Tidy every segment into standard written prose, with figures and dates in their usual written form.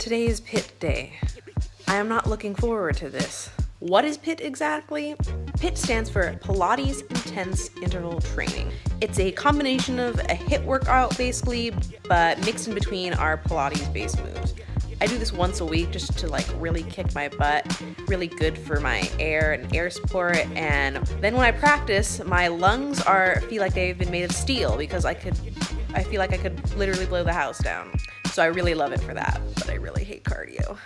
Today is pit day. I am not looking forward to this. What is PIT exactly? PIT stands for Pilates Intense Interval Training. It's a combination of a HIIT workout basically, but mixed in between our Pilates based moves. I do this once a week just to really kick my butt, really good for my air and air support, and then when I practice, my lungs feel like they've been made of steel because I feel like I could literally blow the house down. So I really love it for that, but I really hate cardio.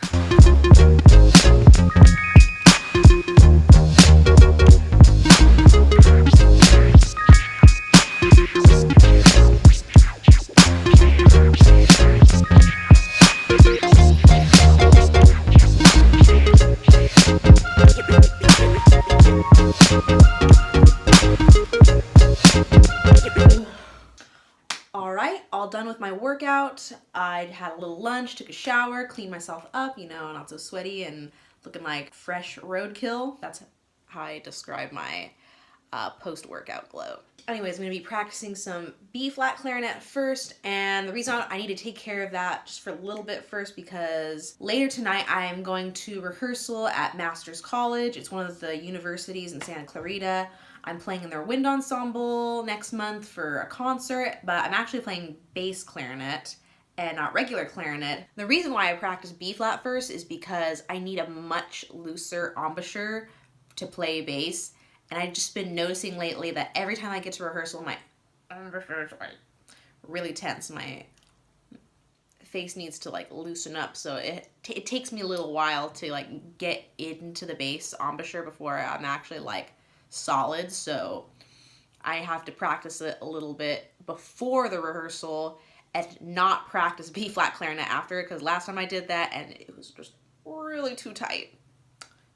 Alright, all done with my workout. I had a little lunch, took a shower, cleaned myself up, not so sweaty and looking like fresh roadkill. That's how I describe my post-workout glow. Anyways, I'm going to be practicing some B-flat clarinet first, and the reason I need to take care of that just for a little bit first because later tonight I am going to rehearsal at Master's College. It's one of the universities in Santa Clarita. I'm playing in their Wind Ensemble next month for a concert, but I'm actually playing bass clarinet and not regular clarinet. The reason why I practice B-flat first is because I need a much looser embouchure to play bass. And I've just been noticing lately that every time I get to rehearsal, my embouchure is really tense. My face needs to loosen up, so it takes me a little while to get into the bass embouchure before I'm actually solid. So I have to practice it a little bit before the rehearsal and not practice B-flat clarinet after, because last time I did that and it was just really too tight.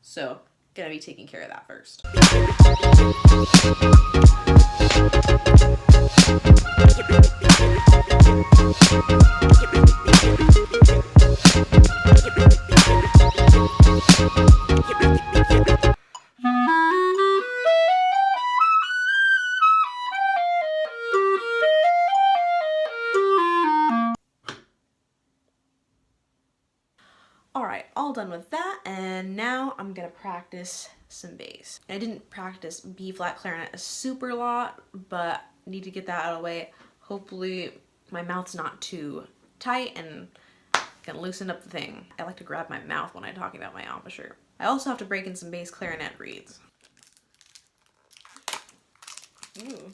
So gonna be taking care of that first. Alright, all done with that, and now I'm gonna practice some bass. I didn't practice B-flat clarinet a super lot, but need to get that out of the way. Hopefully my mouth's not too tight and can loosen up the thing. I like to grab my mouth when I'm talking about my embouchure. I also have to break in some bass clarinet reeds. Ooh.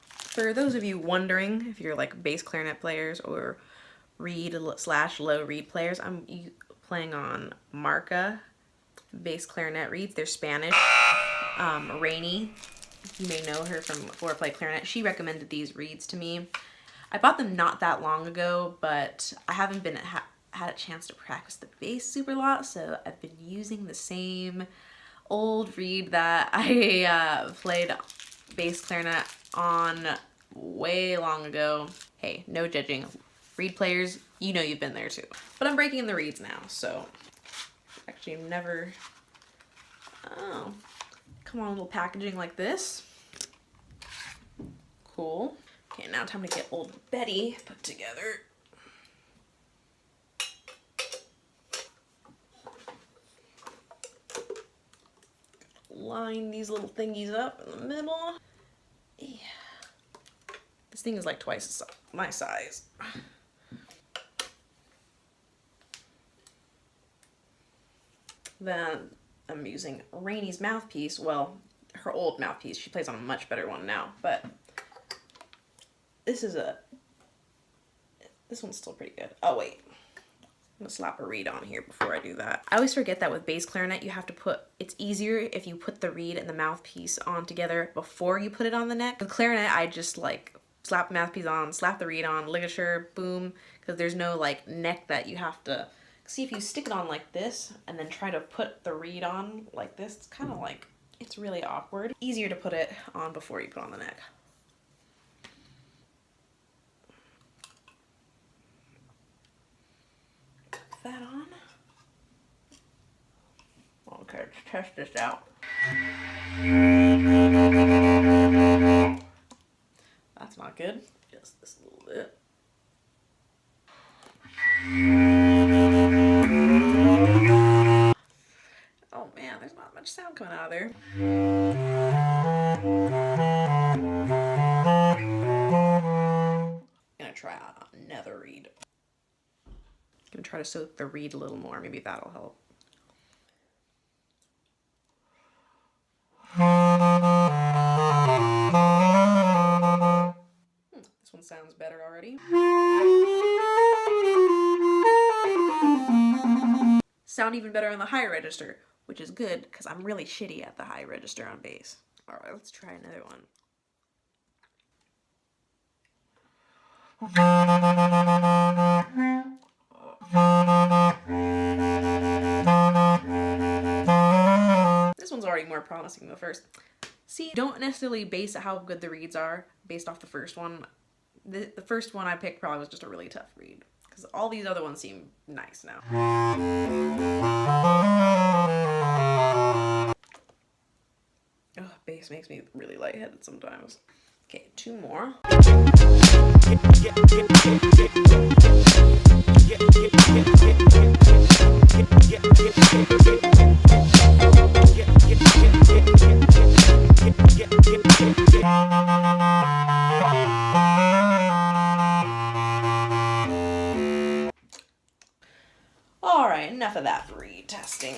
For those of you wondering if you're bass clarinet players or reed/low reed players, I'm playing on Marca bass clarinet reeds. They're Spanish. Rainy, you may know her from Before I Play Clarinet. She recommended these reeds to me. I bought them not that long ago, but I haven't had a chance to practice the bass super lot, so I've been using the same old reed that I played bass clarinet on way long ago. Hey, no judging. Reed players, you've been there too. But I'm breaking in the reeds now, so actually never. Oh, come on, little packaging like this. Cool. Okay, now time to get old Betty put together. Line these little thingies up in the middle. Yeah. This thing is twice my size. Then I'm using Rainy's mouthpiece. Well, her old mouthpiece. She plays on a much better one now, but this one's still pretty good. Oh wait, I'm gonna slap a reed on here before I do that. I always forget that with bass clarinet you have to it's easier if you put the reed and the mouthpiece on together before you put it on the neck. With clarinet I just slap the mouthpiece on, slap the reed on, ligature, boom, because there's no neck that you have to. See, if you stick it on like this and then try to put the reed on like this, it's kind of it's really awkward. Easier to put it on before you put on the neck. Put that on. Okay, let's test this out. That's not good. Just this a little bit. sound coming out of there. I'm gonna try another reed. I'm gonna try to soak the reed a little more. Maybe that'll help. This one sounds better already. Sound even better on the high register, which is good because I'm really shitty at the high register on bass. All right, let's try another one. This one's already more promising than the first. See, don't necessarily base how good the reeds are based off the first one. The first one I picked probably was just a really tough reed, because all these other ones seem nice now. Oh, bass makes me really lightheaded sometimes. Okay, 2 more. Alright, enough of that reed testing.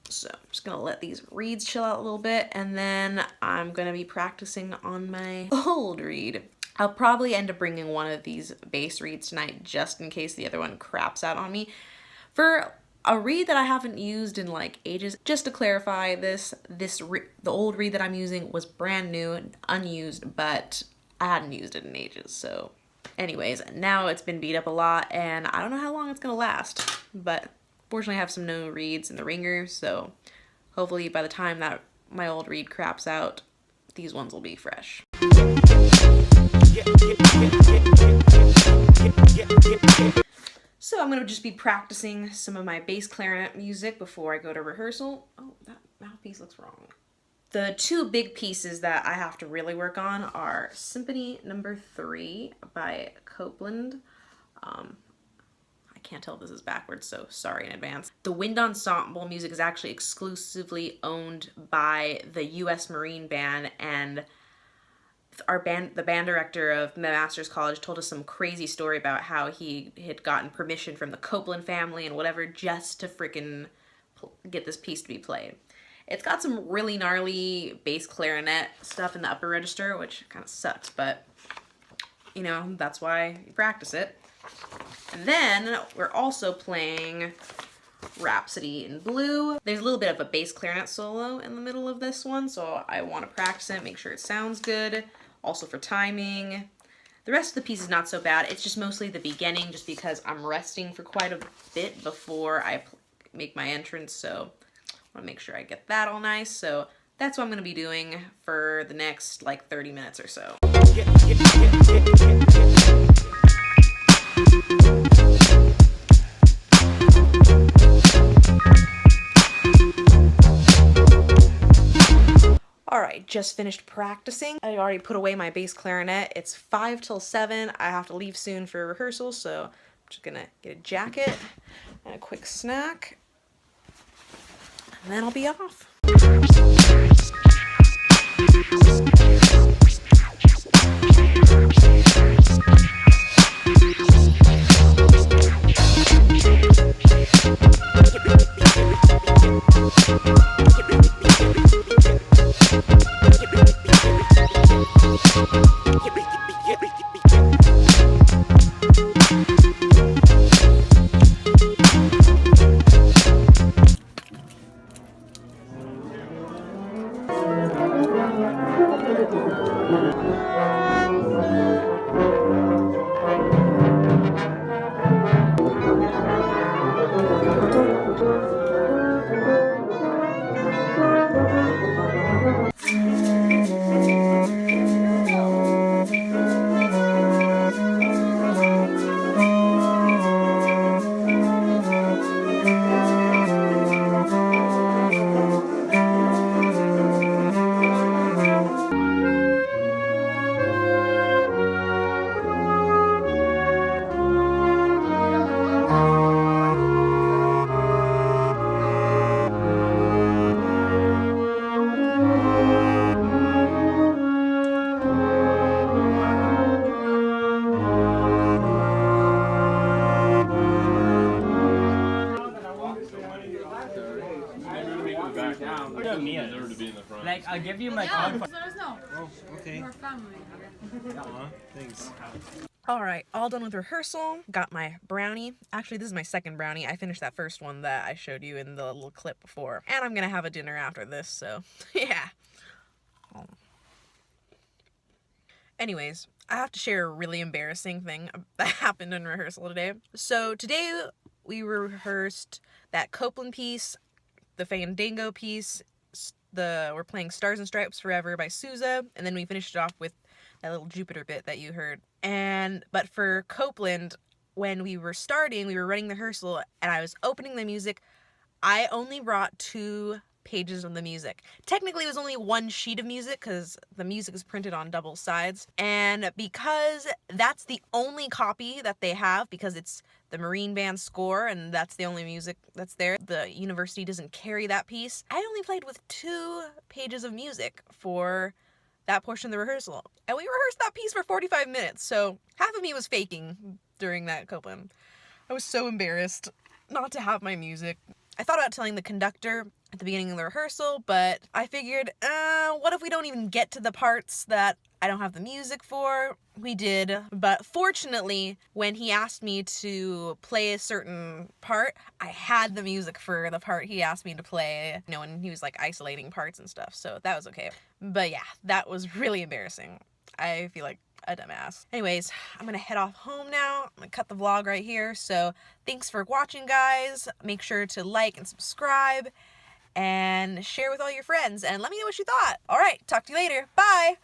So I'm just gonna let these reeds chill out a little bit, and then I'm gonna be practicing on my old reed. I'll probably end up bringing one of these bass reeds tonight just in case the other one craps out on me. For a reed that I haven't used in like ages, just to clarify the old reed that I'm using was brand new and unused, but I hadn't used it in ages. So anyways, now it's been beat up a lot and I don't know how long it's gonna last, but fortunately I have some new reeds in the ringer, so hopefully by the time that my old reed craps out, these ones will be fresh. So I'm gonna just be practicing some of my bass clarinet music before I go to rehearsal. Oh, that mouthpiece looks wrong. The 2 big pieces that I have to really work on are Symphony No. 3 by Copeland. I can't tell if this is backwards, so sorry in advance. The Wind Ensemble music is actually exclusively owned by the U.S. Marine Band, and the band director of Masters College told us some crazy story about how he had gotten permission from the Copeland family and whatever just to freaking get this piece to be played. It's got some really gnarly bass clarinet stuff in the upper register, which kind of sucks, but you know, that's why you practice it. And then we're also playing Rhapsody in Blue. There's a little bit of a bass clarinet solo in the middle of this one, so I want to practice it, make sure it sounds good. Also for timing. The rest of the piece is not so bad. It's just mostly the beginning, just because I'm resting for quite a bit before I make my entrance, so I want to make sure I get that all nice. So that's what I'm going to be doing for the next like 30 minutes or so. Alright, just finished practicing. I already put away my bass clarinet. It's 5 till 7. I have to leave soon for rehearsal, so I'm just gonna get a jacket and a quick snack, and then I'll be off. I'll give you my Yeah, card. just let us know. Oh, okay. We're family. Thanks. Alright, all done with rehearsal. Got my brownie. Actually, this is my second brownie. I finished that first one that I showed you in the little clip before. And I'm gonna have a dinner after this, so yeah. Anyways, I have to share a really embarrassing thing that happened in rehearsal today. So today we rehearsed that Copeland piece, the Fandango piece, we're playing Stars and Stripes Forever by Sousa, and then we finished it off with that little Jupiter bit that you heard. But for Copeland, when we were starting, we were running the rehearsal, and I was opening the music. I only brought 2 pages of the music. Technically, it was only 1 sheet of music because the music is printed on double sides. And because that's the only copy that they have, because it's the Marine Band score and that's the only music that's there, the university doesn't carry that piece. I only played with 2 pages of music for that portion of the rehearsal. And we rehearsed that piece for 45 minutes, so half of me was faking during that Copeland. I was so embarrassed not to have my music. I thought about telling the conductor at the beginning of the rehearsal, but I figured, what if we don't even get to the parts that I don't have the music for? We did, but fortunately, when he asked me to play a certain part, I had the music for the part he asked me to play, you know, when he was like isolating parts and stuff, so that was okay. But yeah, that was really embarrassing. I feel like a dumbass. Anyways, I'm gonna head off home now. I'm gonna cut the vlog right here, so thanks for watching, guys. Make sure to like and subscribe and share with all your friends, and let me know what you thought. Alright, talk to you later. Bye!